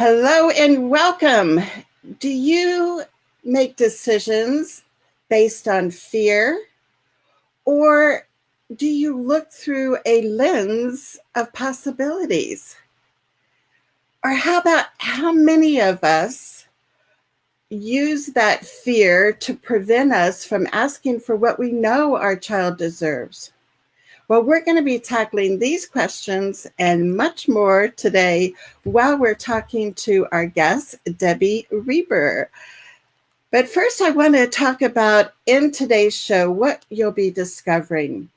Hello and welcome. Do you make decisions based on fear, or do you look through a lens of possibilities? Or how about how many of us use that fear to prevent us from asking for what we know our child deserves? Well, we're going to be tackling these questions and much more today while we're talking to our guest, Debbie Reber. But first, I want to talk about in today's show what you'll be discovering.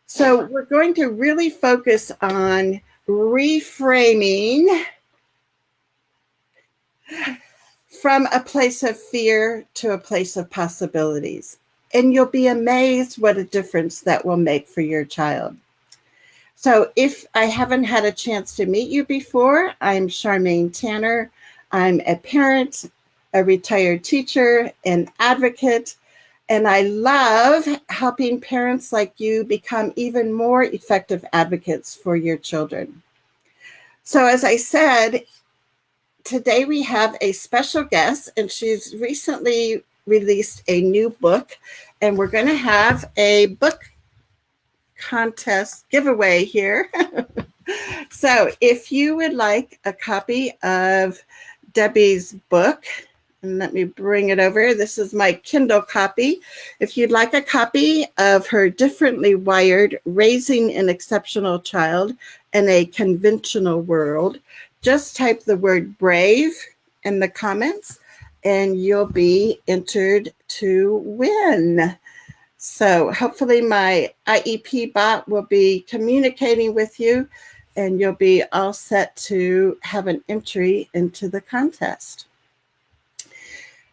So, we're going to really focus on reframing from a place of fear to a place of possibilities. And you'll be amazed what a difference that will make for your child. So if I haven't had a chance to meet you before, I'm Charmaine Tanner. I'm a parent, a retired teacher, an advocate, and I love helping parents like you become even more effective advocates for your children. So as I said, today we have a special guest, and she's recently released a new book, and we're going to have a book contest giveaway here. So if you would like a copy of Debbie's book, and let me bring it over. This is my Kindle copy. If you'd like a copy of her Differently Wired, Raising an Exceptional Child in a Conventional World, just type the word brave in the comments and you'll be entered to win. So hopefully my IEP bot will be communicating with you and you'll be all set to have an entry into the contest.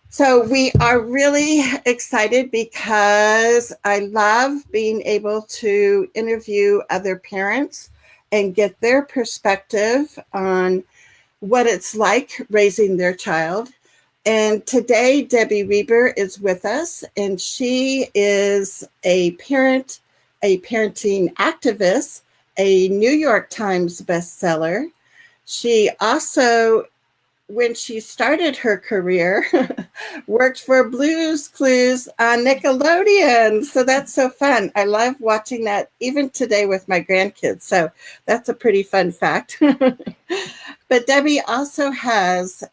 So we are really excited because I love being able to interview other parents and get their perspective on what it's like raising their child. And today, Debbie Reber is with us, and she is a parent, a parenting activist, a New York Times bestseller. She also, when she started her career, worked for Blue's Clues on Nickelodeon. So that's so fun. I love watching that even today with my grandkids. So that's a pretty fun fact. But Debbie also has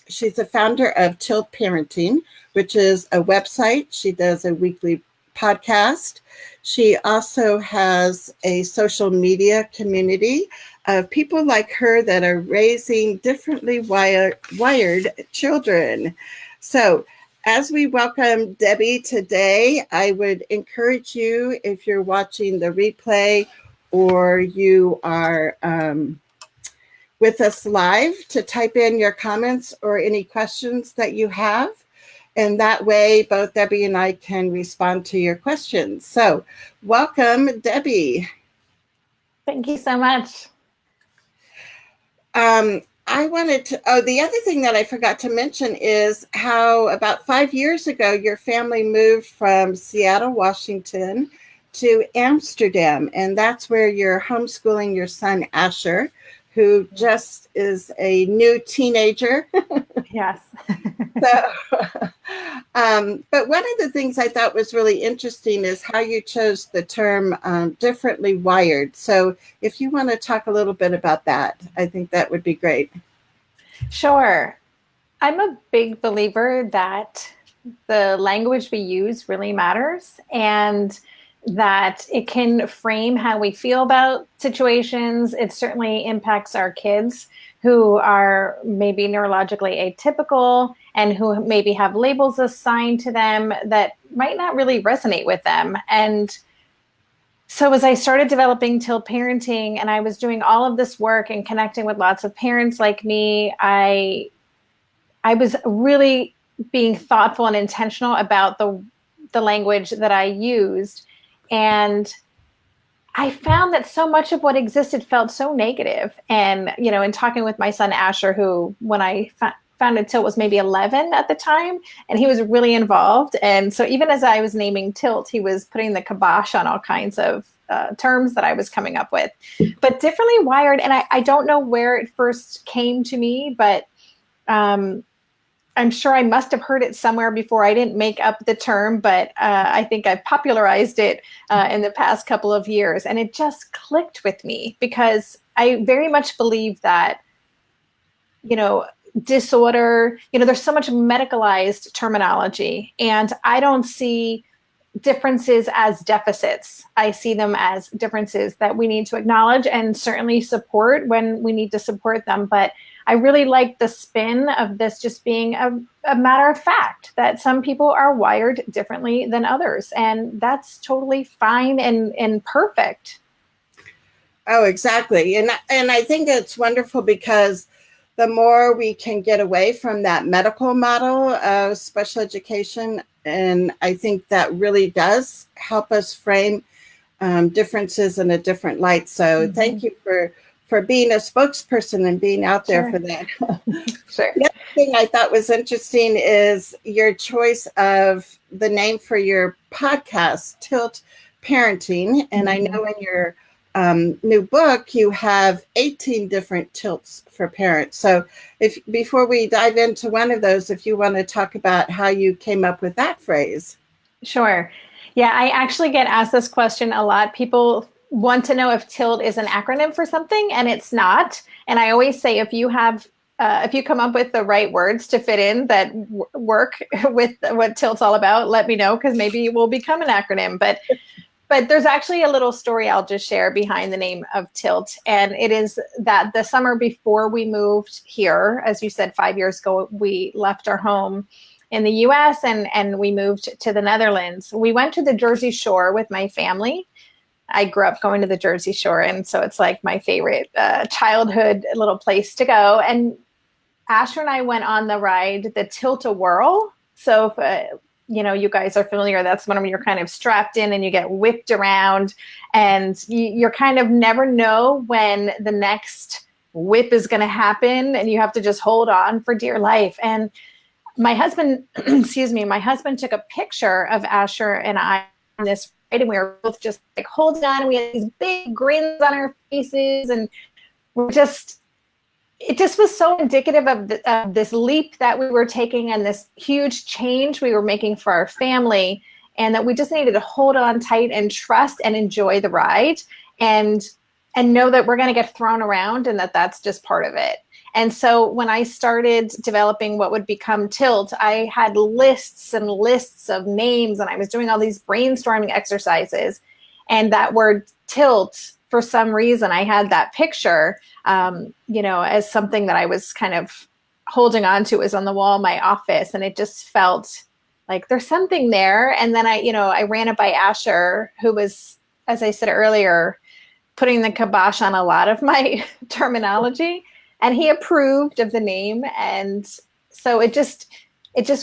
she's the founder of Tilt Parenting, which is a website. She does a weekly podcast. She also has a social media community of people like her that are raising differently wired children. So as we welcome Debbie today, I would encourage you, if you're watching the replay or you are with us live, to type in your comments or any questions that you have. And that way, both Debbie and I can respond to your questions. So welcome, Debbie. Thank you so much. I wanted to, the other thing that I forgot to mention is how about 5 years ago, your family moved from Seattle, Washington to Amsterdam. And that's where you're homeschooling your son, Asher, who just is a new teenager. Yes. But one of the things I thought was really interesting is how you chose the term differently wired. So if you want to talk a little bit about that, I think that would be great. Sure. I'm a big believer that the language we use really matters, and that it can frame how we feel about situations. It certainly impacts our kids who are maybe neurologically atypical and who maybe have labels assigned to them that might not really resonate with them. And so as I started developing Tilt Parenting and I was doing all of this work and connecting with lots of parents like me, I was really being thoughtful and intentional about the language that I used. And I found that so much of what existed felt so negative. And, you know, in talking with my son, Asher, who when I founded Tilt was maybe 11 at the time, and he was really involved. And so even as I was naming Tilt, he was putting the kibosh on all kinds of terms that I was coming up with. But differently wired, and I don't know where it first came to me, but I'm sure I must have heard it somewhere before. I didn't make up the term, but I think I've popularized it in the past couple of years. And it just clicked with me because I very much believe that, disorder, there's so much medicalized terminology, and I don't see differences as deficits. I see them as differences that we need to acknowledge and certainly support when we need to support them. But I really like the spin of this just being a matter of fact that some people are wired differently than others. And that's totally fine and perfect. Oh, exactly. And I think it's wonderful because the more we can get away from that medical model of special education, and I think that really does help us frame differences in a different light. So thank you for being a spokesperson and being out there for that. Sure. The other thing I thought was interesting is your choice of the name for your podcast, Tilt Parenting. And I know in your new book, you have 18 different tilts for parents. So before we dive into one of those, if you want to talk about how you came up with that phrase. Sure. Yeah, I actually get asked this question a lot. People want to know if TILT is an acronym for something, and it's not. And I always say, if you come up with the right words to fit in that work with what TILT's all about, let me know, because maybe it will become an acronym. But there's actually a little story I'll just share behind the name of TILT. And it is that the summer before we moved here, as you said, 5 years ago, we left our home in the US and we moved to the Netherlands. We went to the Jersey Shore with my family. I grew up going to the Jersey Shore, and so it's like my favorite childhood little place to go. And Asher and I went on the ride, the Tilt-A-Whirl. So if, you guys are familiar, that's when you're kind of strapped in and you get whipped around, and you're kind of never know when the next whip is going to happen, and you have to just hold on for dear life. And my husband, my husband took a picture of Asher and I on this ride, and we were both just like holding on, and we had these big grins on our faces, and it just was so indicative of this leap that we were taking and this huge change we were making for our family, and that we just needed to hold on tight and trust and enjoy the ride and know that we're going to get thrown around, and that's just part of it. And so when I started developing what would become TILT, I had lists and lists of names, and I was doing all these brainstorming exercises. And that word TILT, for some reason, I had that picture, as something that I was kind of holding on to. It was on the wall in my office, and it just felt like there's something there. And then I ran it by Asher, who was, as I said earlier, putting the kibosh on a lot of my terminology. And he approved of the name. And so it just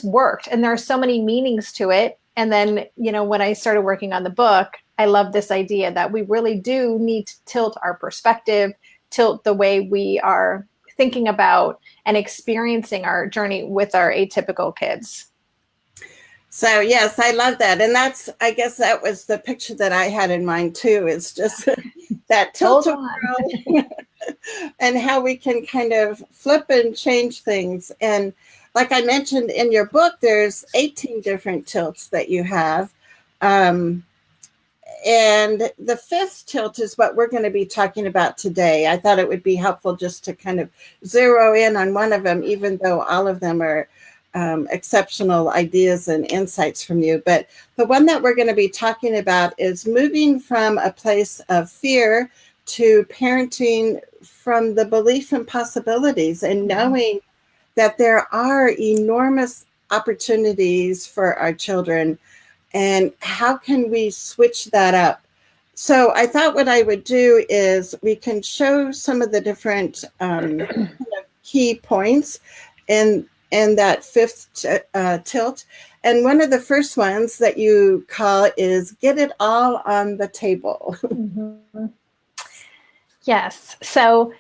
worked. And there are so many meanings to it. And then, when I started working on the book, I love this idea that we really do need to tilt our perspective, tilt the way we are thinking about and experiencing our journey with our atypical kids. So, yes, I love that. And I guess that was the picture that I had in mind too. It's just that tilt-a-whirl and how we can kind of flip and change things. And like I mentioned in your book, there's 18 different tilts that you have. And the fifth tilt is what we're going to be talking about today. I thought it would be helpful just to kind of zero in on one of them, even though all of them are exceptional ideas and insights from you. But the one that we're going to be talking about is moving from a place of fear to parenting from the belief in possibilities and knowing that there are enormous opportunities for our children. And how can we switch that up? So I thought what I would do is we can show some of the different kind of key points in that fifth tilt. And one of the first ones that you call is get it all on the table. Mm-hmm. Yes. So,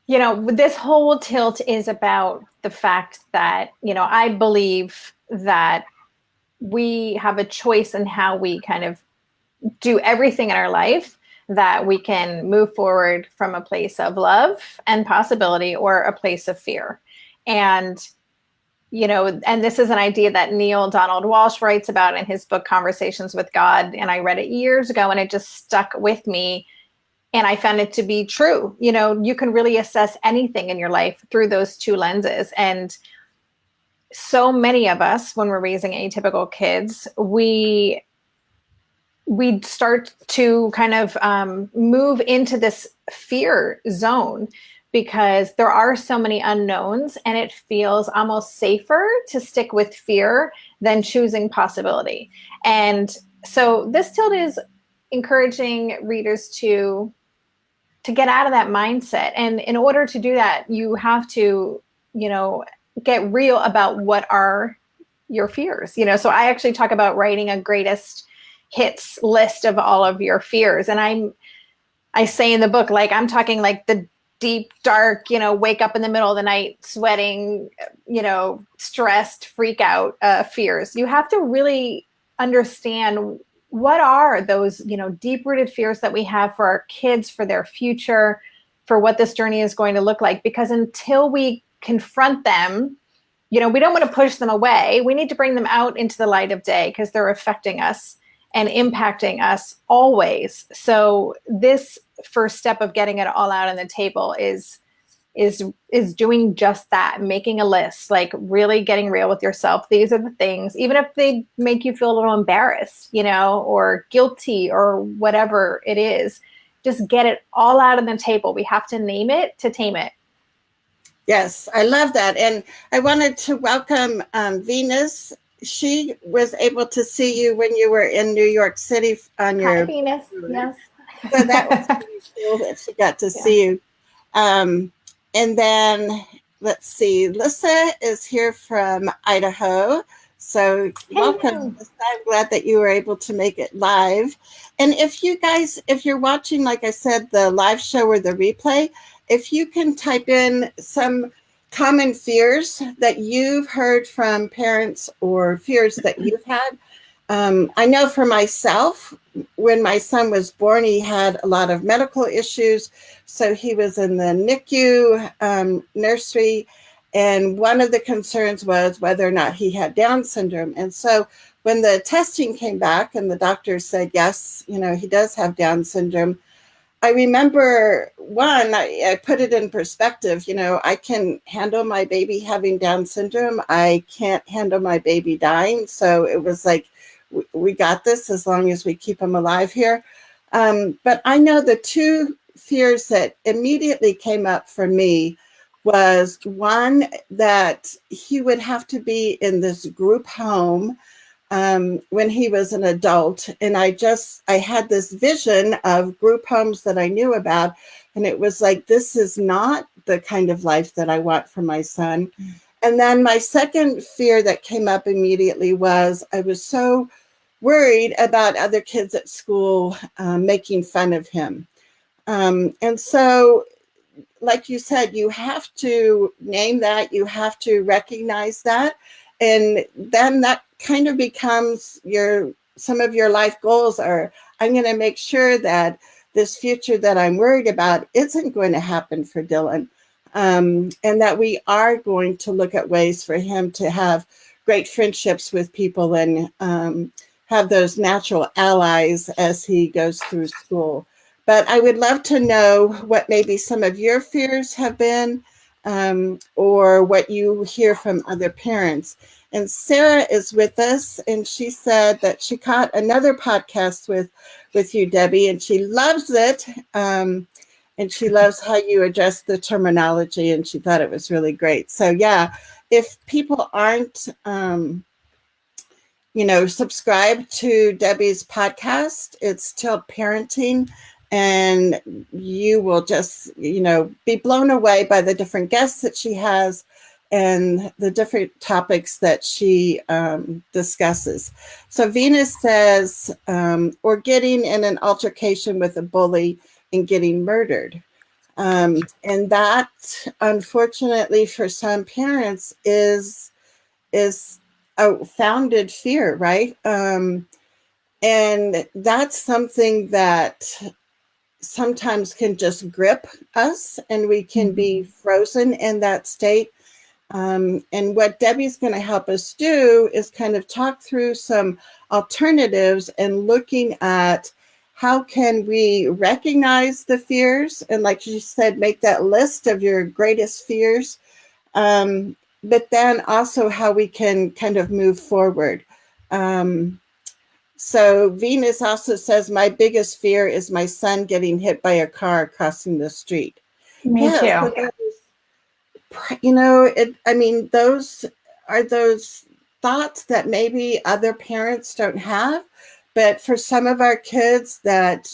this whole tilt is about the fact that, I believe that we have a choice in how we kind of do everything in our life that we can move forward from a place of love and possibility or a place of fear. And, you know, and this is an idea that Neil Donald Walsh writes about in his book, Conversations with God. And I read it years ago and it just stuck with me. And I found it to be true. You know, you can really assess anything in your life through those two lenses. And so many of us, when we're raising atypical kids, we start to kind of move into this fear zone because there are so many unknowns, and it feels almost safer to stick with fear than choosing possibility. And so this tilt is encouraging readers to get out of that mindset. And in order to do that, you have to, you know, get real about what are your fears. You know, so I actually talk about writing a greatest hits list of all of your fears. And I say in the book, like, I'm talking like the deep, dark, you know, wake up in the middle of the night, sweating, you know, stressed, freak out fears. You have to really understand what are those, you know, deep rooted fears that we have for our kids, for their future, for what this journey is going to look like. Because until we confront them, you know, we don't want to push them away. We need to bring them out into the light of day because they're affecting us and impacting us always. So this first step of getting it all out on the table is doing just that, making a list, like really getting real with yourself. These are the things, even if they make you feel a little embarrassed, you know, or guilty or whatever it is, just get it all out on the table. We have to name it to tame it. Yes, I love that. And I wanted to welcome Venus. She was able to see you when you were in New York City on your. Hi, Venus. Yes. So that was pretty cool that she got to see you. And then let's see, Lissa is here from Idaho. So welcome. Lissa. I'm glad that you were able to make it live. And if you guys, if you're watching, like I said, the live show or the replay, if you can type in some common fears that you've heard from parents or fears that you've had. I know for myself, when my son was born, he had a lot of medical issues. So he was in the NICU nursery. And one of the concerns was whether or not he had Down syndrome. And so when the testing came back and the doctor said, yes, you know, he does have Down syndrome, I remember I put it in perspective. You know, I can handle my baby having Down syndrome. I can't handle my baby dying. So it was like, we got this as long as we keep him alive here. But I know the two fears that immediately came up for me was one, that he would have to be in this group home when he was an adult. And I had this vision of group homes that I knew about. And it was like, this is not the kind of life that I want for my son. Mm-hmm. And then my second fear that came up immediately was I was so worried about other kids at school making fun of him. And so, like you said, you have to name that, you have to recognize that. And then that kind of becomes some of your life goals are, I'm going to make sure that this future that I'm worried about isn't going to happen for Dylan. And that we are going to look at ways for him to have great friendships with people and have those natural allies as he goes through school. But I would love to know what maybe some of your fears have been, or what you hear from other parents. And Sarah is with us, and she said that she caught another podcast with you, Debbie, and she loves it. And she loves how you address the terminology, and she thought it was really great. So yeah, if people aren't, subscribe to Debbie's podcast, it's Tilt Parenting. And you will just, be blown away by the different guests that she has and the different topics that she discusses. So Venus says, or getting in an altercation with a bully and getting murdered. And that, unfortunately, for some parents is a founded fear, right? And that's something that sometimes can just grip us, and we can be frozen in that state. And what Debbie's going to help us do is kind of talk through some alternatives and looking at how can we recognize the fears, and like she said, make that list of your greatest fears, but then also how we can kind of move forward. So Venus also says, my biggest fear is my son getting hit by a car crossing the street. Me Yeah, too. so that is, you know, I mean, those are those thoughts that maybe other parents don't have. But for some of our kids that,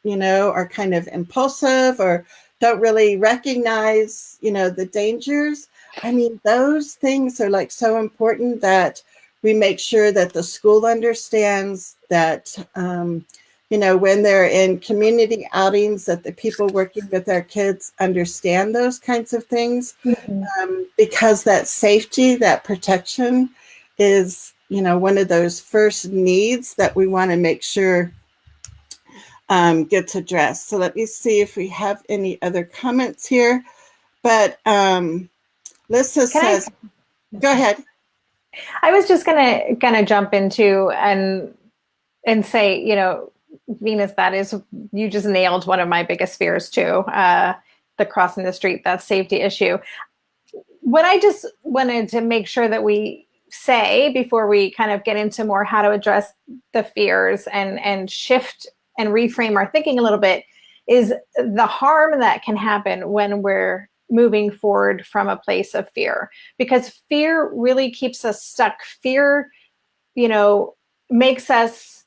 you know, are kind of impulsive or don't really recognize, you know, the dangers, I mean, those things are like so important that we make sure that the school understands that, you know, when they're in community outings, that the people working with our kids understand those kinds of things, because that safety, that protection is, you know, one of those first needs that we want to make sure gets addressed. So let me see if we have any other comments here. But Lisa Can I? says, go ahead. I was just gonna jump into and say, you know, Venus, that is, you just nailed one of my biggest fears too. The crossing the street, that safety issue. What I just wanted to make sure that we say before we kind of get into more how to address the fears and shift and reframe our thinking a little bit is the harm that can happen when we're moving forward from a place of fear, because fear really keeps us stuck. Fear, you know, makes us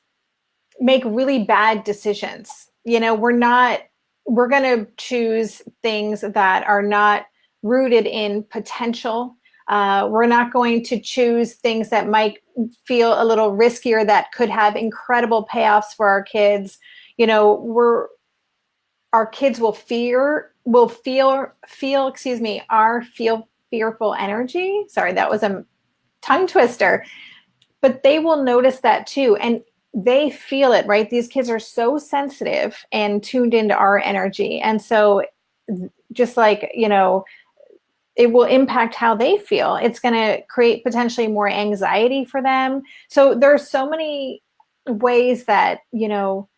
make really bad decisions. You know, we're going to choose things that are not rooted in potential. We're not going to choose things that might feel a little riskier that could have incredible payoffs for our kids. You know, our kids will feel fearful energy. Sorry, that was a tongue twister. But they will notice that too. And they feel it, right? These kids are so sensitive and tuned into our energy. And so just like, you know, it will impact how they feel. It's going to create potentially more anxiety for them. So there's so many ways that, you know,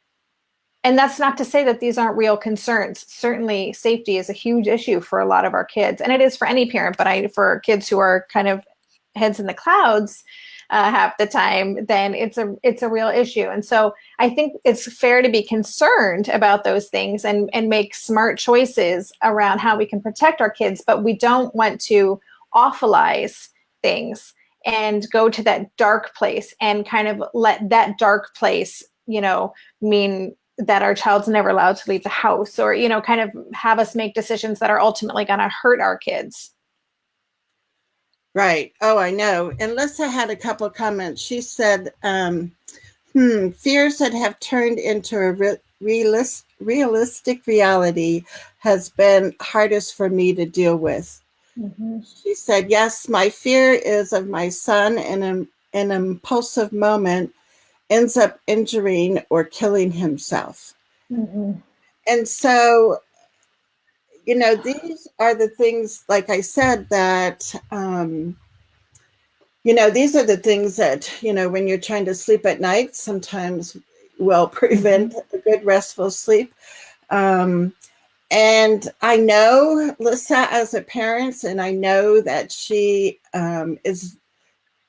and that's not to say that these aren't real concerns. Certainly safety is a huge issue for a lot of our kids, and it is for any parent, but for kids who are kind of heads in the clouds half the time, then it's a real issue. And so I think it's fair to be concerned about those things and make smart choices around how we can protect our kids, but we don't want to awfulize things and go to that dark place and kind of let that dark place, you know, mean that our child's never allowed to leave the house, or, you know, kind of have us make decisions that are ultimately going to hurt our kids. Right. Oh, I know. And Lisa had a couple of comments. She said, fears that have turned into a realistic reality has been hardest for me to deal with. Mm-hmm. She said, yes, my fear is of my son in an impulsive moment ends up injuring or killing himself. Mm-hmm. And so, you know, these are the things, like I said, that, you know, these are the things that, you know, when you're trying to sleep at night, sometimes will prevent a good restful sleep. And I know Lisa as a parent, and I know that she is,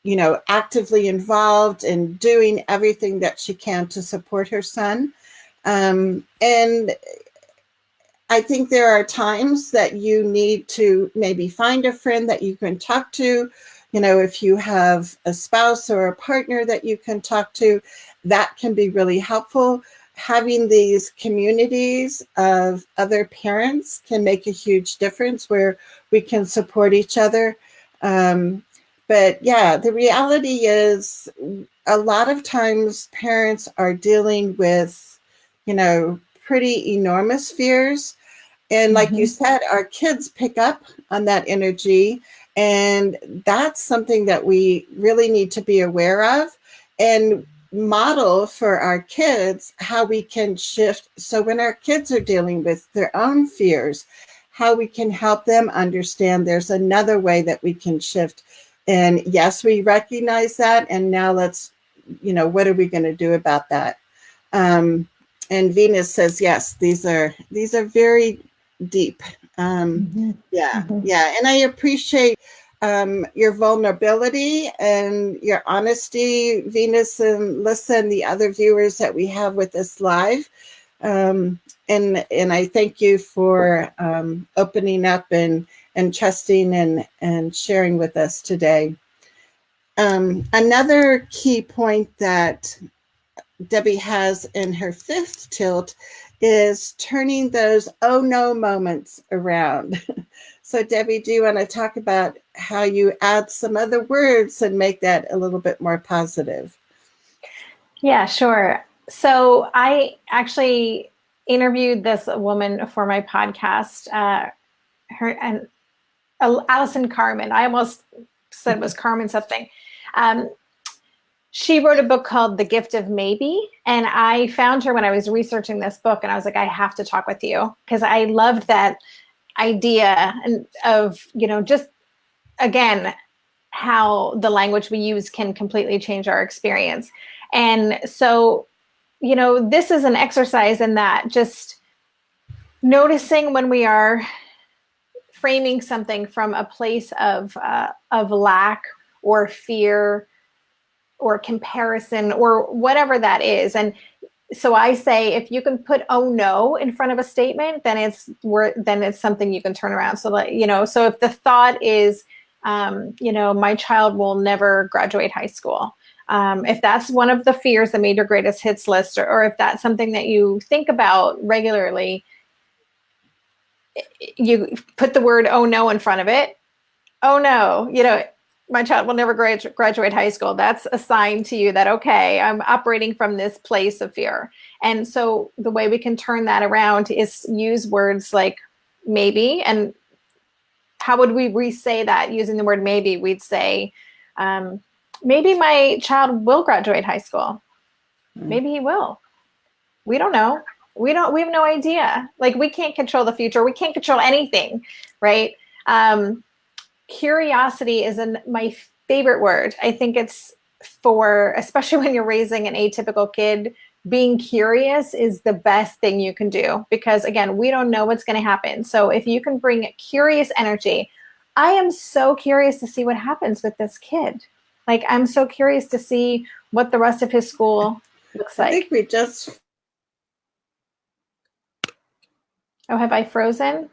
you know, actively involved in doing everything that she can to support her son. And I think there are times that you need to maybe find a friend that you can talk to. You know, if you have a spouse or a partner that you can talk to, that can be really helpful. Having these communities of other parents can make a huge difference where we can support each other. But yeah, the reality is a lot of times parents are dealing with, you know, pretty enormous fears. And like you said, our kids pick up on that energy. And that's something that we really need to be aware of. And model for our kids how we can shift. So when our kids are dealing with their own fears, how we can help them understand there's another way that we can shift. And yes, we recognize that. And now let's, what are we going to do about that? And Venus says, yes, these are very deep. Mm-hmm. Yeah, Mm-hmm. yeah. And I appreciate your vulnerability and your honesty, Venus and Lissa, and the other viewers that we have with us live. And I thank you for opening up and trusting and sharing with us today. Another key point that Debbie has in her fifth tilt is turning those oh no moments around. So, Debbie, do you want to talk about how you add some other words and make that a little bit more positive? Yeah, sure. So I actually interviewed this woman for my podcast. Her and Allison Carmen. I almost said it was Carmen something. Um, she wrote a book called The Gift of Maybe. And I found her when I was researching this book, and I was like, I have to talk with you because I loved that idea and of, just again, how the language we use can completely change our experience. And so, this is an exercise in that, just noticing when we are framing something from a place of lack or fear or comparison or whatever that is. And so I say, if you can put "oh no" in front of a statement, then it's something you can turn around. So so if the thought is, my child will never graduate high school. If that's one of the fears that made your greatest hits list, or if that's something that you think about regularly, you put the word "oh no" in front of it. Oh no, my child will never graduate high school. That's a sign to you that, okay, I'm operating from this place of fear. And so the way we can turn that around is use words like maybe. And how would we re-say that using the word maybe? We'd say, maybe my child will graduate high school. Maybe he will. We don't know. We have no idea. Like, we can't control the future. We can't control anything, right? Curiosity is my favorite word. I think it's especially when you're raising an atypical kid, being curious is the best thing you can do, because again, we don't know what's going to happen. So if you can bring curious energy, I am so curious to see what happens with this kid. Like, I'm so curious to see what the rest of his school looks I think like. we just Oh, have I frozen?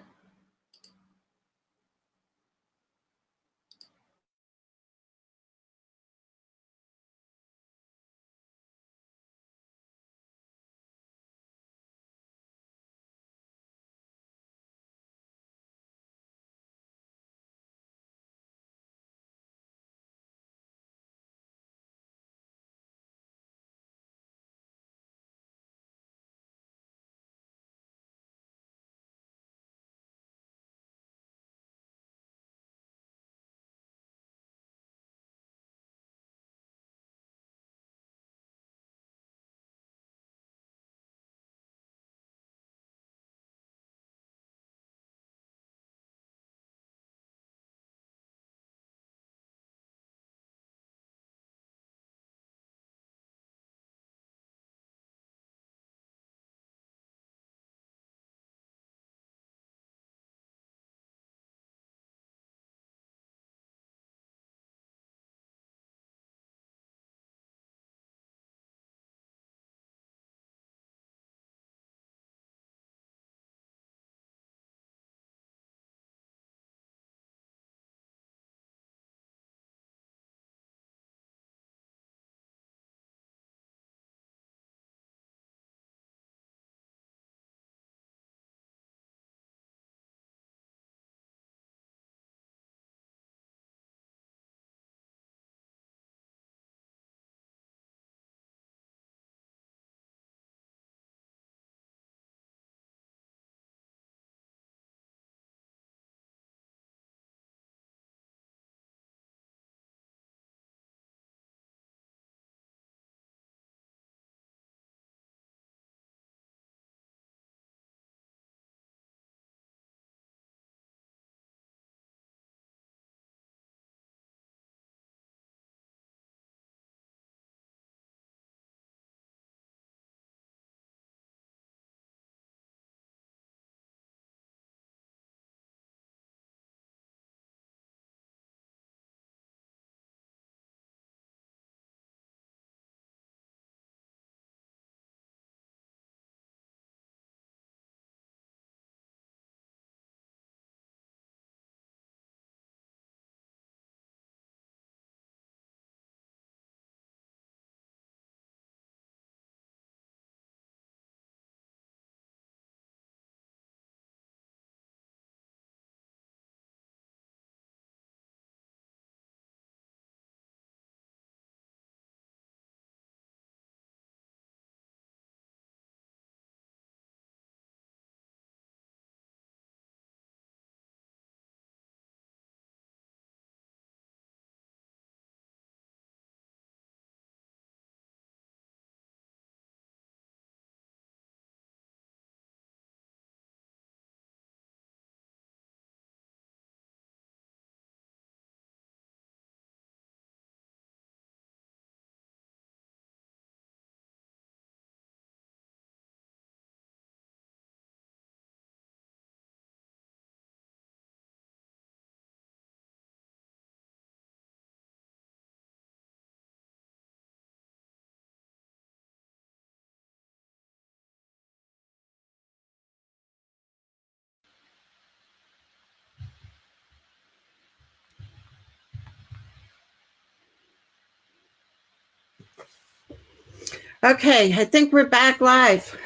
Okay, I think we're back live.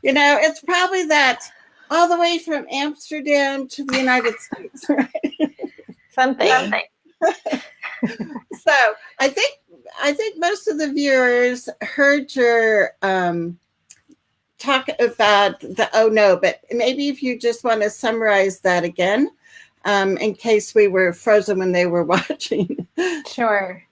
It's probably that all the way from Amsterdam to the United States, right? Something. So I think most of the viewers heard your talk about the oh no, but maybe if you just want to summarize that again, in case we were frozen when they were watching. Sure.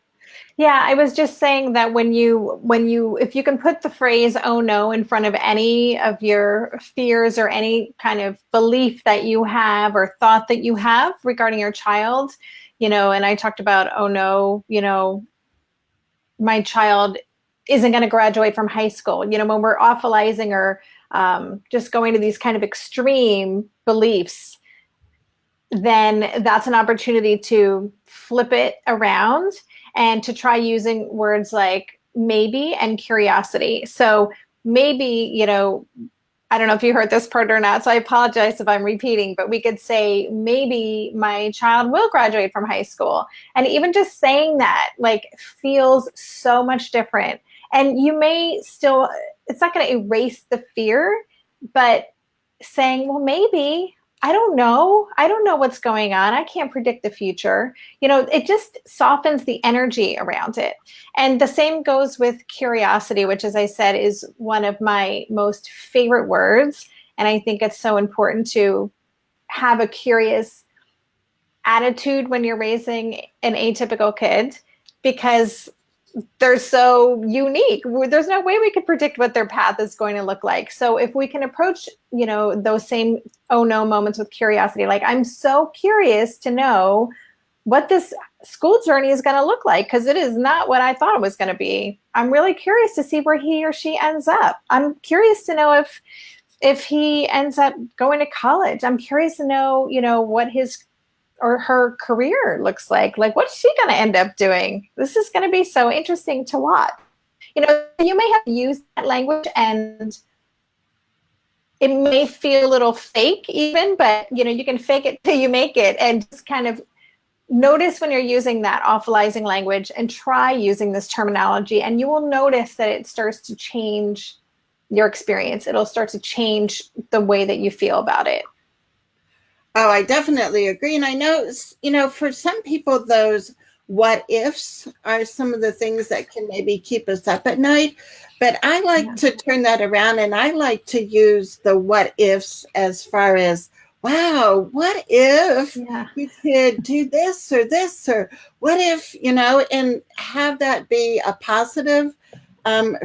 Yeah, I was just saying that if you can put the phrase "oh no" in front of any of your fears or any kind of belief that you have or thought that you have regarding your child, and I talked about, oh no, my child isn't going to graduate from high school. When we're awfulizing or just going to these kind of extreme beliefs, then that's an opportunity to flip it around and to try using words like maybe and curiosity. So maybe, I don't know if you heard this part or not, so I apologize if I'm repeating, but we could say maybe my child will graduate from high school. And even just saying that like feels so much different. And you may still, it's not going to erase the fear, but saying, well, maybe, I don't know. I don't know what's going on. I can't predict the future. It just softens the energy around it. And the same goes with curiosity, which, as I said, is one of my most favorite words. And I think it's so important to have a curious attitude when you're raising an atypical kid, because they're so unique. There's no way we could predict what their path is going to look like. So if we can approach, those same oh no moments with curiosity, like I'm so curious to know what this school journey is going to look like, because it is not what I thought it was going to be. I'm really curious to see where he or she ends up. I'm curious to know if he ends up going to college. I'm curious to know, what his or her career looks like. Like, what's she going to end up doing? This is going to be so interesting to watch. You may have to use that language and it may feel a little fake even, but you can fake it till you make it, and just kind of notice when you're using that awfulizing language and try using this terminology, and you will notice that it starts to change your experience. It'll start to change the way that you feel about it. Oh, I definitely agree. And I know, for some people, those what ifs are some of the things that can maybe keep us up at night. But I like to turn that around, and I like to use the what ifs as far as, wow, what if you could do this or this, or what if, and have that be a positive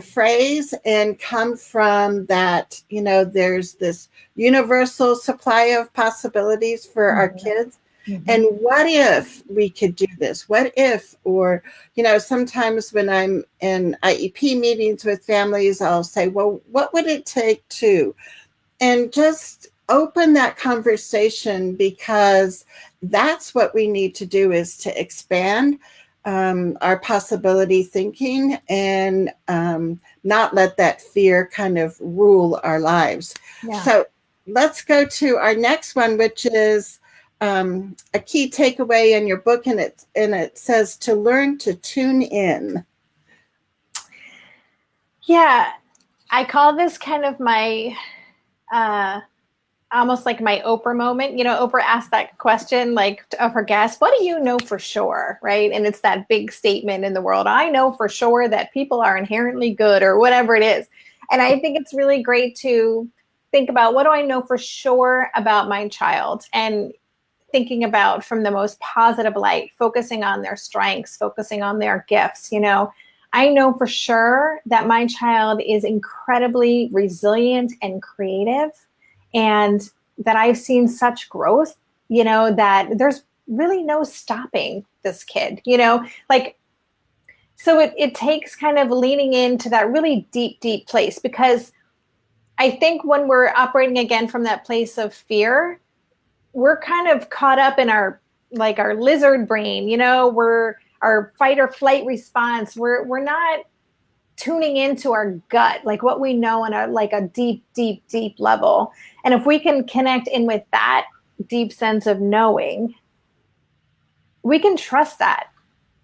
phrase and come from that, there's this universal supply of possibilities for our kids. Mm-hmm. And what if we could do this? What if, or, sometimes when I'm in IEP meetings with families, I'll say, well, what would it take to, and just open that conversation, because that's what we need to do, is to expand our possibility thinking, and not let that fear kind of rule our lives. Yeah. So let's go to our next one, which is a key takeaway in your book, and it says to learn to tune in. Yeah, I call this kind of my almost like my Oprah moment. Oprah asked that question like of her guests, what do you know for sure, right? And it's that big statement in the world, I know for sure that people are inherently good, or whatever it is. And I think it's really great to think about, what do I know for sure about my child? And thinking about from the most positive light, focusing on their strengths, focusing on their gifts. I know for sure that my child is incredibly resilient and creative, and that I've seen such growth, that there's really no stopping this kid, so it takes kind of leaning into that really deep, deep place, because I think when we're operating again from that place of fear, we're kind of caught up in our lizard brain, we're our fight or flight response. We're not tuning into our gut, like what we know on a deep, deep, deep level. And if we can connect in with that deep sense of knowing, we can trust that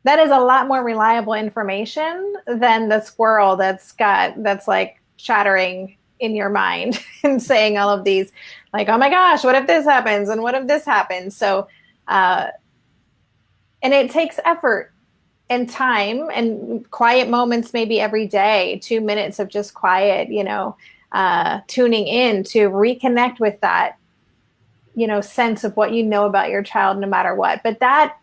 that is a lot more reliable information than the squirrel that's like chattering in your mind and saying all of these, like, oh my gosh, what if this happens and what if this happens? So and it takes effort and time and quiet moments, maybe every day, 2 minutes of just quiet, tuning in to reconnect with that, sense of what you know about your child no matter what. But that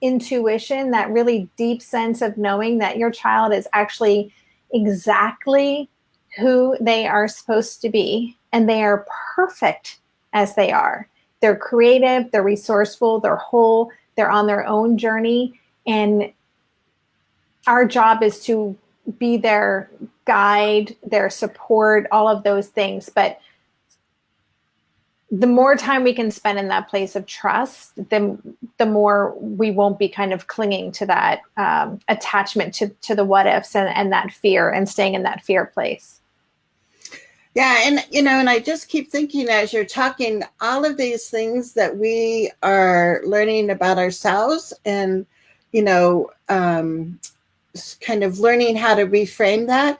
intuition, that really deep sense of knowing that your child is actually exactly who they are supposed to be, and they are perfect as they are. They're creative, they're resourceful, they're whole, they're on their own journey. And our job is to be their guide, their support, all of those things. But the more time we can spend in that place of trust, the more we won't be kind of clinging to that attachment to the what ifs and that fear, and staying in that fear place. Yeah. And I just keep thinking as you're talking, all of these things that we are learning about ourselves, and, kind of learning how to reframe that.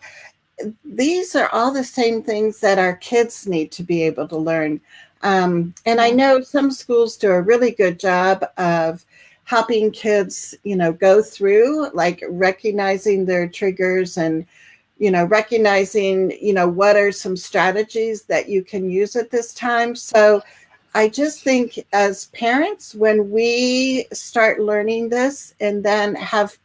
These are all the same things that our kids need to be able to learn. And I know some schools do a really good job of helping kids, go through, like, recognizing their triggers, and, recognizing, what are some strategies that you can use at this time. So I just think as parents, when we start learning this and then have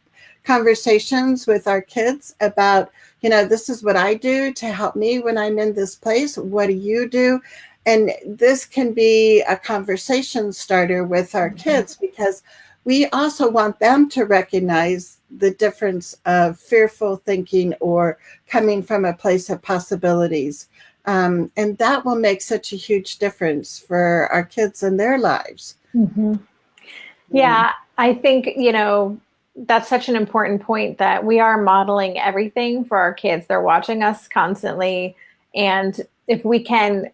conversations with our kids about, this is what I do to help me when I'm in this place. What do you do? And this can be a conversation starter with our kids, because we also want them to recognize the difference of fearful thinking or coming from a place of possibilities. And that will make such a huge difference for our kids and their lives. Mm-hmm. Yeah, I think, that's such an important point, that we are modeling everything for our kids. They're watching us constantly. And if we can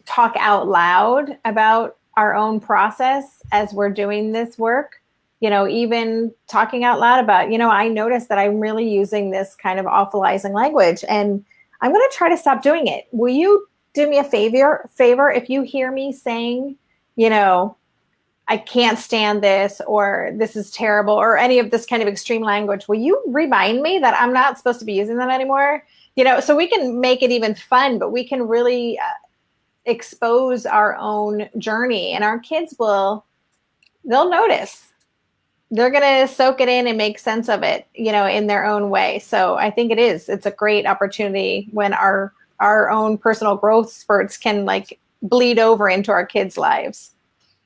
talk out loud about our own process as we're doing this work, even talking out loud about, I noticed that I'm really using this kind of awfulizing language, and I'm going to try to stop doing it. Will you do me a favor if you hear me saying, I can't stand this, or this is terrible, or any of this kind of extreme language, will you remind me that I'm not supposed to be using that anymore? So we can make it even fun, but we can really expose our own journey, and our kids they'll notice. They're going to soak it in and make sense of it, in their own way. So I think it's a great opportunity when our own personal growth spurts can, like, bleed over into our kids' lives.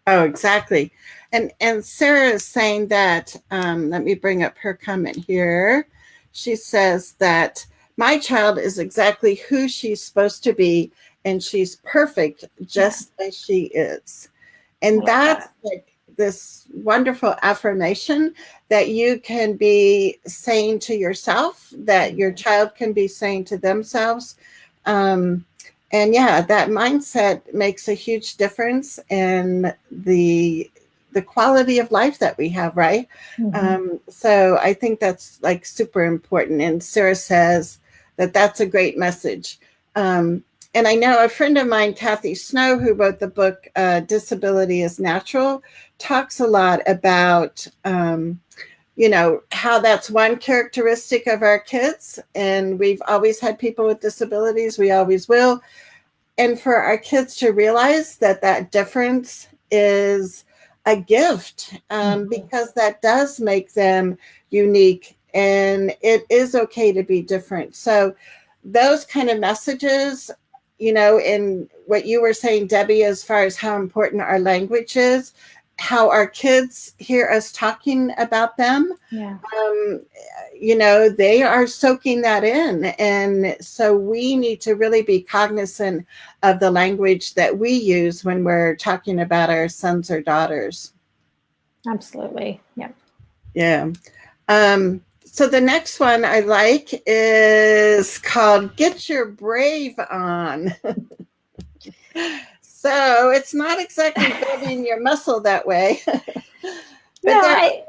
Oh, exactly. And Sarah is saying that, let me bring up her comment here. She says that my child is exactly who she's supposed to be, and she's perfect just as she is. And that's like this wonderful affirmation that you can be saying to yourself, that your child can be saying to themselves. And yeah, that mindset makes a huge difference in the quality of life that we have, right? So I think that's, like, super important. And Sarah says that that's a great message. And I know a friend of mine, Kathy Snow, who wrote the book Disability is Natural, talks a lot about, how that's one characteristic of our kids. And we've always had people with disabilities. We always will. And for our kids to realize that that difference is a gift, because that does make them unique, and it is okay to be different. So those kind of messages, in what you were saying, Debbie, as far as how important our language is, how our kids hear us talking about them, they are soaking that in. And so we need to really be cognizant of the language that we use when we're talking about our sons or daughters. Absolutely. Yeah. Yeah. So the next one I like is called Get Your Brave On. So it's not exactly building your muscle that way. No,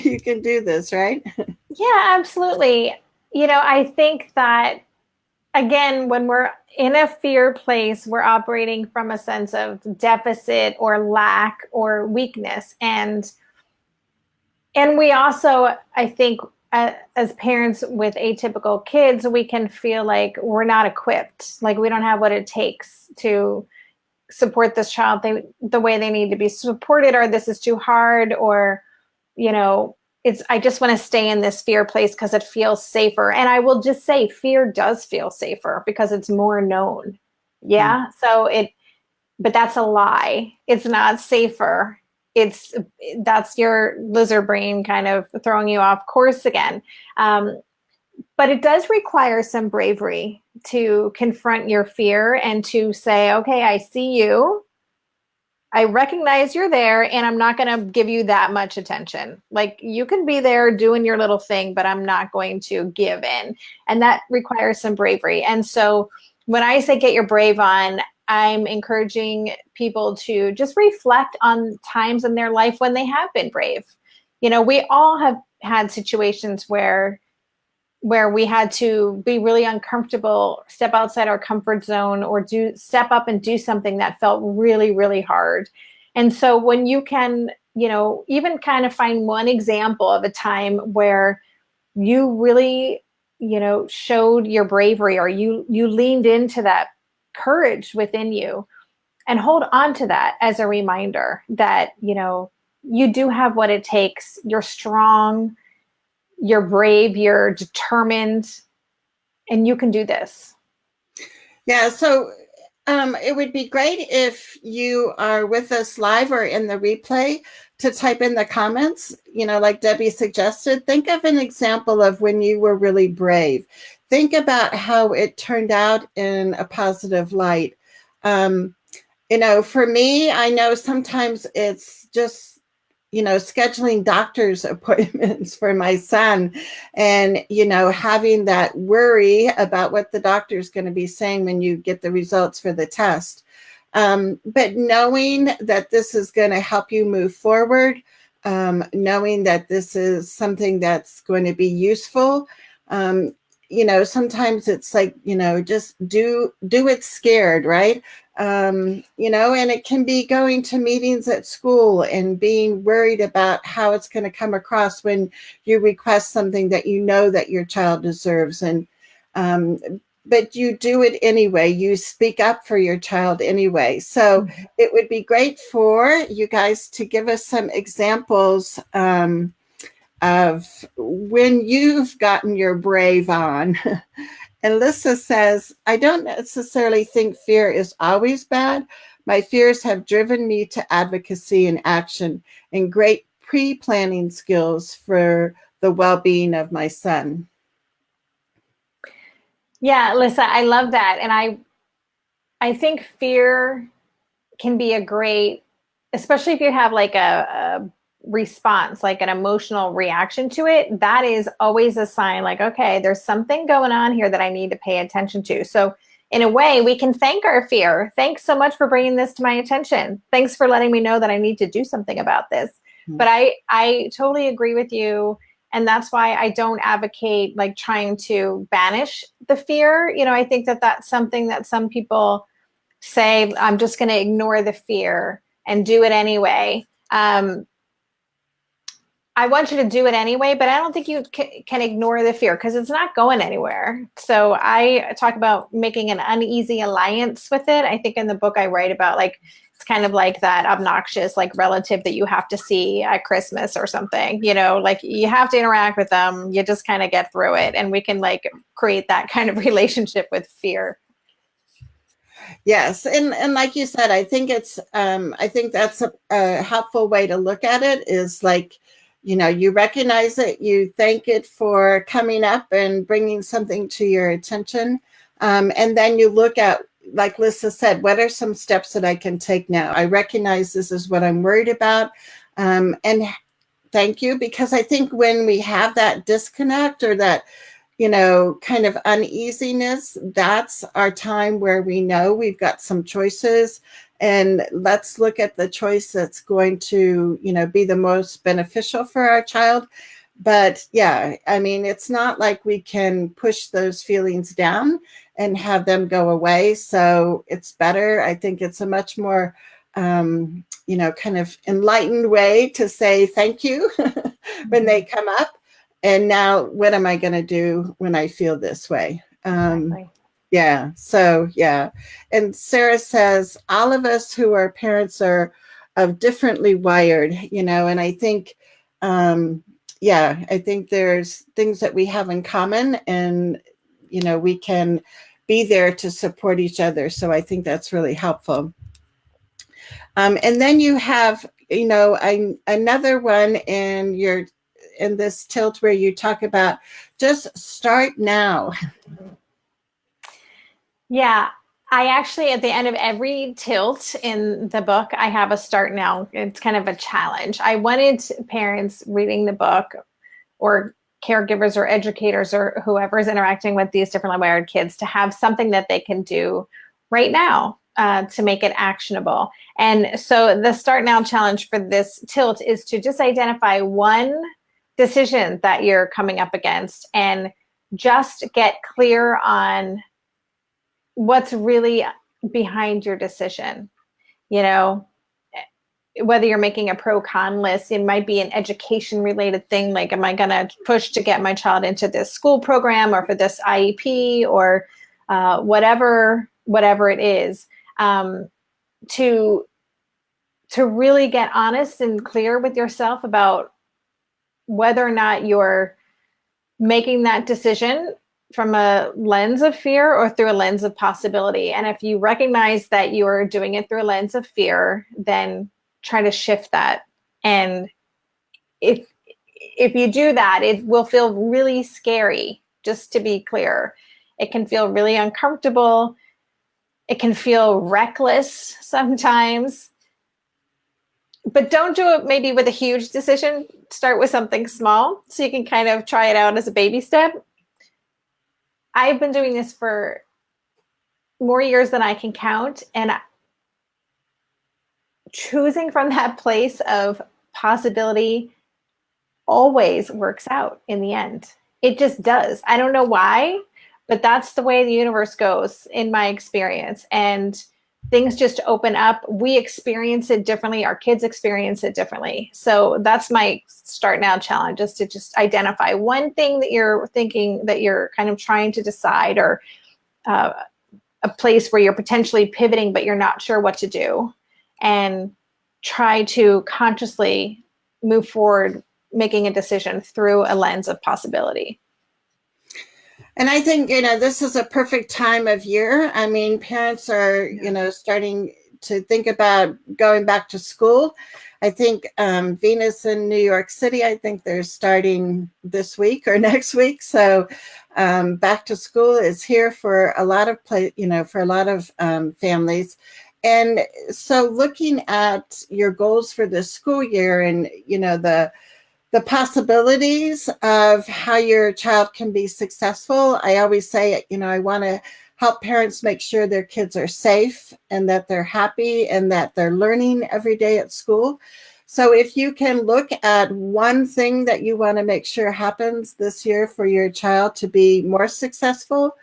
You can do this, right? Yeah, absolutely. I think that, again, when we're in a fear place, we're operating from a sense of deficit or lack or weakness. And we also, I think, as parents with atypical kids, we can feel like we're not equipped, like we don't have what it takes to support this child the way they need to be supported, or this is too hard, or I just want to stay in this fear place because it feels safer. And I will just say fear does feel safer because it's more known. Yeah. But that's a lie. It's not safer. It's That's your lizard brain kind of throwing you off course again. But it does require some bravery to confront your fear and to say, okay, I see you. I recognize you're there, and I'm not going to give you that much attention. Like, you can be there doing your little thing, but I'm not going to give in. And that requires some bravery. And so when I say get your brave on, I'm encouraging people to just reflect on times in their life when they have been brave. We all have had situations where we had to be really uncomfortable, step outside our comfort zone, or step up and do something that felt really, really hard. And so when you can, even kind of find one example of a time where you really, showed your bravery, or you leaned into that courage within you, and hold on to that as a reminder that, you do have what it takes. You're strong, you're brave, you're determined, and you can do this. Yeah, so it would be great if you are with us live or in the replay to type in the comments, like Debbie suggested. Think of an example of when you were really brave. Think about how it turned out in a positive light. For me, I know sometimes it's just scheduling doctor's appointments for my son, and, having that worry about what the doctor's going to be saying when you get the results for the test. But knowing that this is going to help you move forward, knowing that this is something that's going to be useful. Sometimes it's like, just do it scared, right? And it can be going to meetings at school and being worried about how it's going to come across when you request something that that your child deserves. And but you do it anyway. You speak up for your child anyway. So it would be great for you guys to give us some examples of when you've gotten your brave on. And Lissa says, I don't necessarily think fear is always bad. My fears have driven me to advocacy and action and great pre-planning skills for the well-being of my son. Yeah, Lisa, I love that. And I think fear can be a great, especially if you have like a response, like an emotional reaction to it, that is always a sign like, okay, there's something going on here that I need to pay attention to. So in a way, we can thank our fear. Thanks so much for bringing this to my attention. Thanks for letting me know that I need to do something about this. Mm-hmm. But I totally agree with you. And that's why I don't advocate like trying to banish the fear. I think that that's something that some people say, I'm just going to ignore the fear and do it anyway. I want you to do it anyway, but I don't think you can ignore the fear because it's not going anywhere. So I talk about making an uneasy alliance with it. I think in the book I write about like, it's kind of like that obnoxious like relative that you have to see at Christmas or something, like you have to interact with them. You just kind of get through it. And we can like create that kind of relationship with fear. Yes. And like you said, I think that's a helpful way to look at it is like, you recognize it, you thank it for coming up and bringing something to your attention. And then you look at, like Lissa said, what are some steps that I can take now? I recognize this is what I'm worried about. And thank you, because I think when we have that disconnect or that, kind of uneasiness, that's our time where we know we've got some choices and let's look at the choice that's going to, be the most beneficial for our child. But yeah, I mean, it's not like we can push those feelings down and have them go away. So it's better. I think it's a much more, kind of enlightened way to say thank you when they come up. And now, what am I going to do when I feel this way? Exactly. Yeah. So, yeah. And Sarah says, all of us who are parents are differently wired, and I think, I think there's things that we have in common, and, we can be there to support each other. So I think that's really helpful. And then you have, another one in this tilt where you talk about just start now. Yeah. I actually, at the end of every tilt in the book, I have a start now. It's kind of a challenge. I wanted parents reading the book, or caregivers or educators or whoever is interacting with these differently wired kids, to have something that they can do right now to make it actionable. And so the start now challenge for this tilt is to just identify one decision that you're coming up against and just get clear on what's really behind your decision. Whether you're making a pro-con list, it might be an education related thing, like, am I going to push to get my child into this school program or for this IEP, or whatever it is, to really get honest and clear with yourself about whether or not you're making that decision from a lens of fear or through a lens of possibility. And if you recognize that you're doing it through a lens of fear, then try to shift that. And if you do that, it will feel really scary. Just to be clear, it can feel really uncomfortable. It can feel reckless sometimes. But don't do it maybe with a huge decision. Start with something small so you can kind of try it out as a baby step. I've been doing this for more years than I can count, and choosing from that place of possibility always works out in the end. It just does. I don't know why, but that's the way the universe goes in my experience. And things just open up. We experience it differently. Our kids experience it differently. So that's my start now challenge, is to just identify one thing that you're thinking, that you're kind of trying to decide, or a place where you're potentially pivoting, but you're not sure what to do, and try to consciously move forward, making a decision through a lens of possibility. And I think, this is a perfect time of year. I mean, parents are, starting to think about going back to school. I think Venus in New York City, I think they're starting this week or next week. So back to school is here for a lot of families. And so looking at your goals for the school year, and, the possibilities of how your child can be successful. I always say, I want to help parents make sure their kids are safe and that they're happy and that they're learning every day at school. So if you can look at one thing that you want to make sure happens this year for your child to be more successful,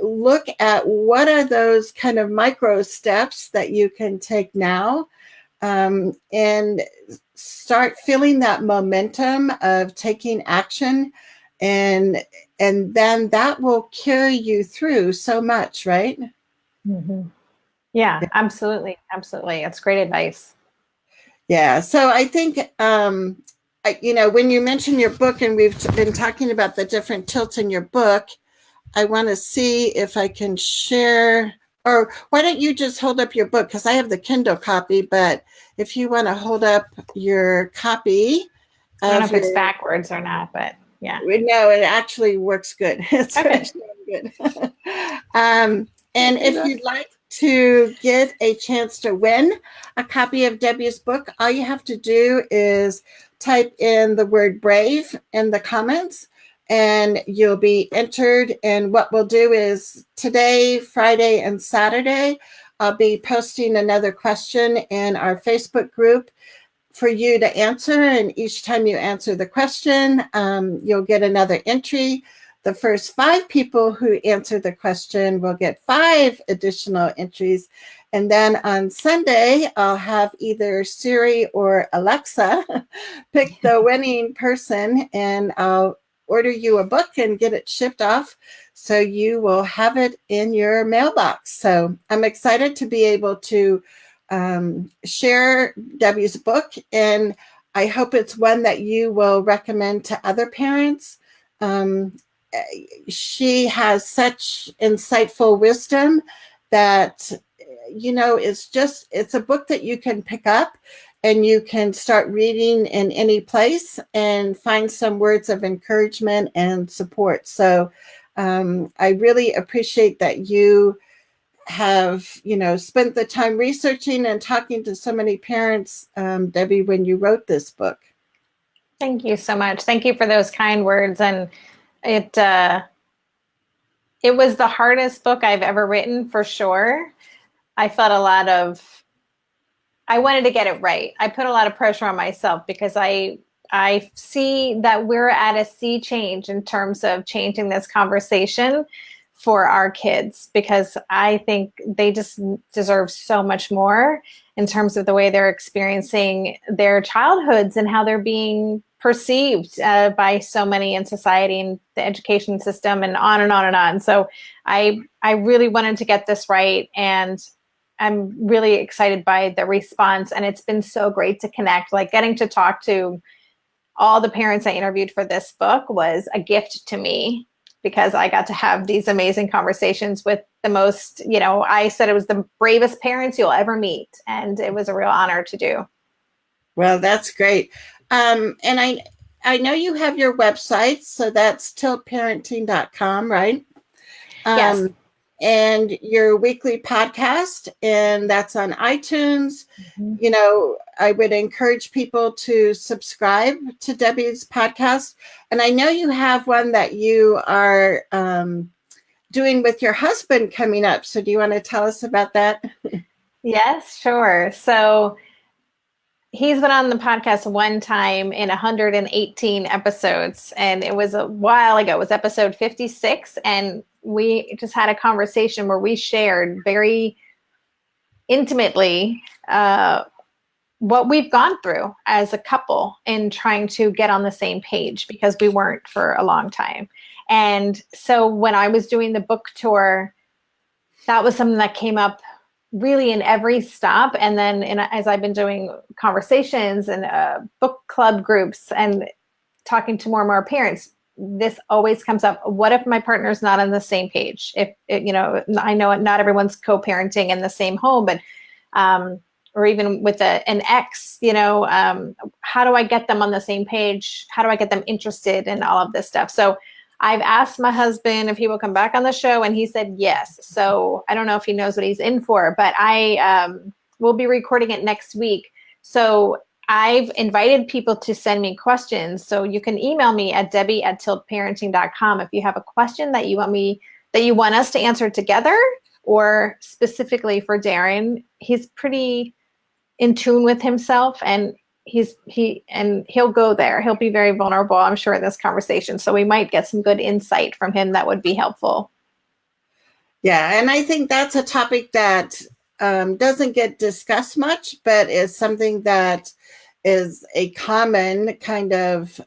look at what are those kind of micro steps that you can take now, and start feeling that momentum of taking action, and then that will carry you through so much, right? Mm-hmm. Yeah, absolutely. That's great advice. Yeah. So I think, when you mention your book, and we've been talking about the different tilts in your book, I want to see if I can share. Or why don't you just hold up your book? Because I have the Kindle copy, but if you want to hold up your copy. I don't know if it's backwards or not, but yeah. No, it actually works good. It's okay. Good. And if you'd like to get a chance to win a copy of Debbie's book, all you have to do is type in the word brave in the comments, and you'll be entered. And what we'll do is today, Friday, and Saturday, I'll be posting another question in our Facebook group for you to answer. And each time you answer the question, you'll get another entry. The first 5 people who answer the question will get 5 additional entries. And then on Sunday, I'll have either Siri or Alexa pick the winning person, and I'll order you a book and get it shipped off so you will have it in your mailbox. So I'm excited to be able to share Debbie's book, and I hope it's one that you will recommend to other parents. She has such insightful wisdom that, it's a book that you can pick up and you can start reading in any place and find some words of encouragement and support. So I really appreciate that you have, spent the time researching and talking to so many parents, Debbie, when you wrote this book. Thank you so much. Thank you for those kind words. And it was the hardest book I've ever written, for sure. I felt I wanted to get it right. I put a lot of pressure on myself because I see that we're at a sea change in terms of changing this conversation for our kids, because I think they just deserve so much more in terms of the way they're experiencing their childhoods and how they're being perceived by so many in society and the education system and on and on and on. So I really wanted to get this right, and I'm really excited by the response. And it's been so great to connect. Like, getting to talk to all the parents I interviewed for this book was a gift to me, because I got to have these amazing conversations with the most, I said it was the bravest parents you'll ever meet. And it was a real honor to do. Well, that's great. And I know you have your website, so that's tiltparenting.com, right? Yes. And your weekly podcast, and that's on iTunes. Mm-hmm. I would encourage people to subscribe to Debbie's podcast. And I know you have one that you are doing with your husband coming up. So do you want to tell us about that? Yes, sure. So he's been on the podcast one time in 118 episodes, and it was a while ago. It was episode 56, and we just had a conversation where we shared very intimately what we've gone through as a couple in trying to get on the same page, because we weren't for a long time. And so when I was doing the book tour, that was something that came up really in every stop. And then as I've been doing conversations and book club groups and talking to more and more parents, this always comes up. What if my partner's not on the same page? I know not everyone's co-parenting in the same home, but or even with an ex, how do I get them on the same page? How do I get them interested in all of this stuff? So I've asked my husband if he will come back on the show, and he said yes. So I don't know if he knows what he's in for, but I will be recording it next week. So I've invited people to send me questions. So you can email me at debbie@tiltparenting.com if you have a question that you want us to answer together, or specifically for Darren. He's pretty in tune with himself, and he'll go there. He'll be very vulnerable, I'm sure, in this conversation. So we might get some good insight from him that would be helpful. Yeah, and I think that's a topic that doesn't get discussed much, but is something that is a common kind of,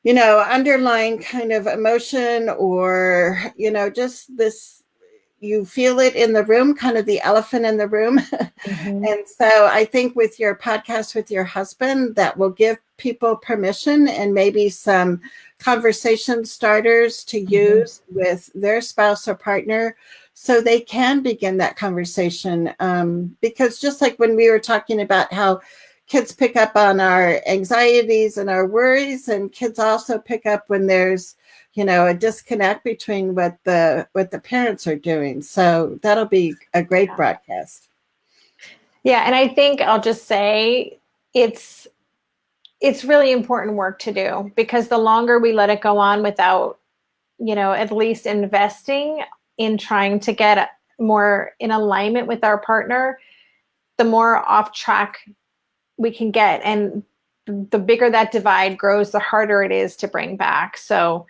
underlying kind of emotion, or, just this, you feel it in the room, kind of the elephant in the room. Mm-hmm. And so I think with your podcast with your husband, that will give people permission and maybe some conversation starters to use with their spouse or partner, so they can begin that conversation. Because just like when we were talking about how kids pick up on our anxieties and our worries, and kids also pick up when there's, a disconnect between what the parents are doing. So that'll be a great broadcast. Yeah, and I think I'll just say it's really important work to do, because the longer we let it go on without, at least investing in trying to get more in alignment with our partner, the more off track we can get. And the bigger that divide grows, the harder it is to bring back. So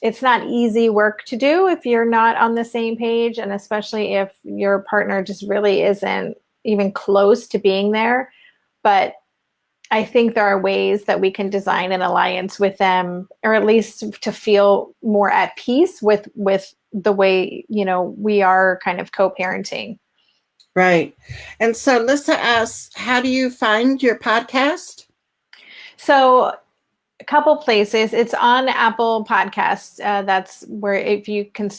it's not easy work to do if you're not on the same page, and especially if your partner just really isn't even close to being there. But I think there are ways that we can design an alliance with them, or at least to feel more at peace with the way, we are kind of co-parenting. Right. And so Lissa asks, how do you find your podcast? So a couple places. It's on Apple Podcasts. That's where if you can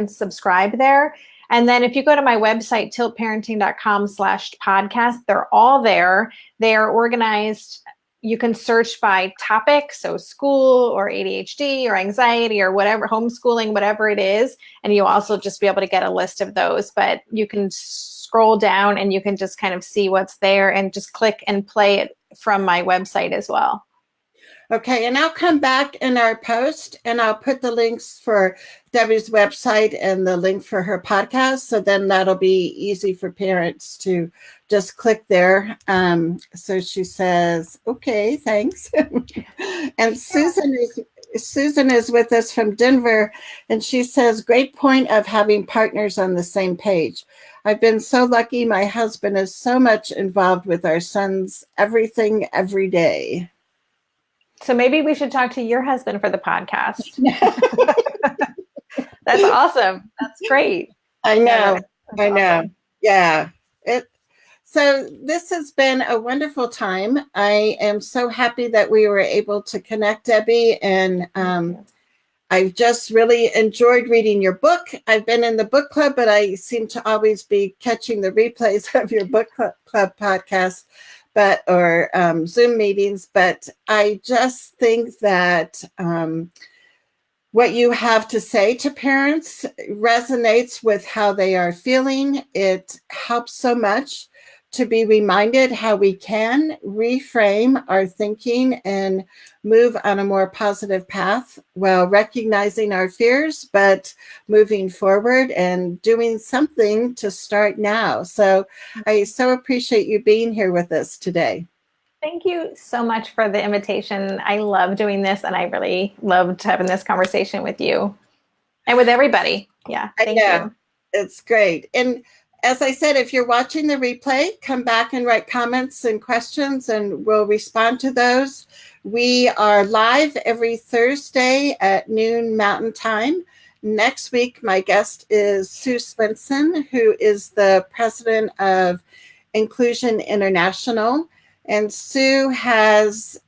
subscribe there. And then if you go to my website, tiltparenting.com/podcast, they're all there. They are organized. You can search by topic, so school or ADHD or anxiety or whatever, homeschooling, whatever it is. And you'll also just be able to get a list of those. But you can scroll down and you can just kind of see what's there and just click and play it from my website as well. Okay, and I'll come back in our post and I'll put the links for Debbie's website and the link for her podcast. So then that'll be easy for parents to just click there. So she says, okay, thanks. And Susan is with us from Denver, and she says, great point of having partners on the same page. I've been so lucky. My husband is so much involved with our son's everything every day. So maybe we should talk to your husband for the podcast. That's awesome. That's great. I know. I know. Awesome. Yeah. So this has been a wonderful time. I am so happy that we were able to connect, Debbie. And I've just really enjoyed reading your book. I've been in the book club, but I seem to always be catching the replays of your book club podcast. Or Zoom meetings, but I just think that what you have to say to parents resonates with how they are feeling. It helps so much to be reminded how we can reframe our thinking and move on a more positive path while recognizing our fears, but moving forward and doing something to start now. So I so appreciate you being here with us today. Thank you so much for the invitation. I love doing this, and I really loved having this conversation with you and with everybody. Yeah, thank you. It's great. And as I said, if you're watching the replay, come back and write comments and questions, and we'll respond to those. We are live every Thursday at noon Mountain Time. Next week, my guest is Sue Swenson, who is the president of Inclusion International. And Sue has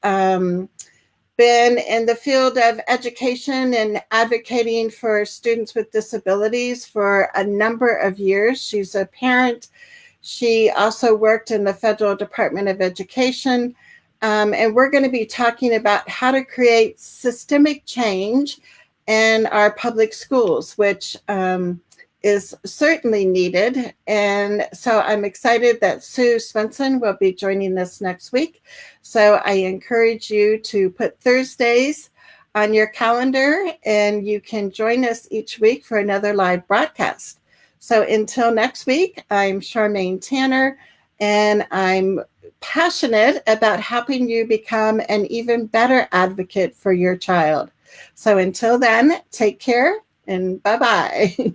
been in the field of education and advocating for students with disabilities for a number of years. She's a parent. She also worked in the Federal Department of Education. And we're going to be talking about how to create systemic change in our public schools, which is certainly needed. And so I'm excited that Sue Swenson will be joining us next week. So I encourage you to put Thursdays on your calendar, and you can join us each week for another live broadcast. So until next week, I'm Charmaine Tanner, and I'm passionate about helping you become an even better advocate for your child. So until then, take care and bye-bye.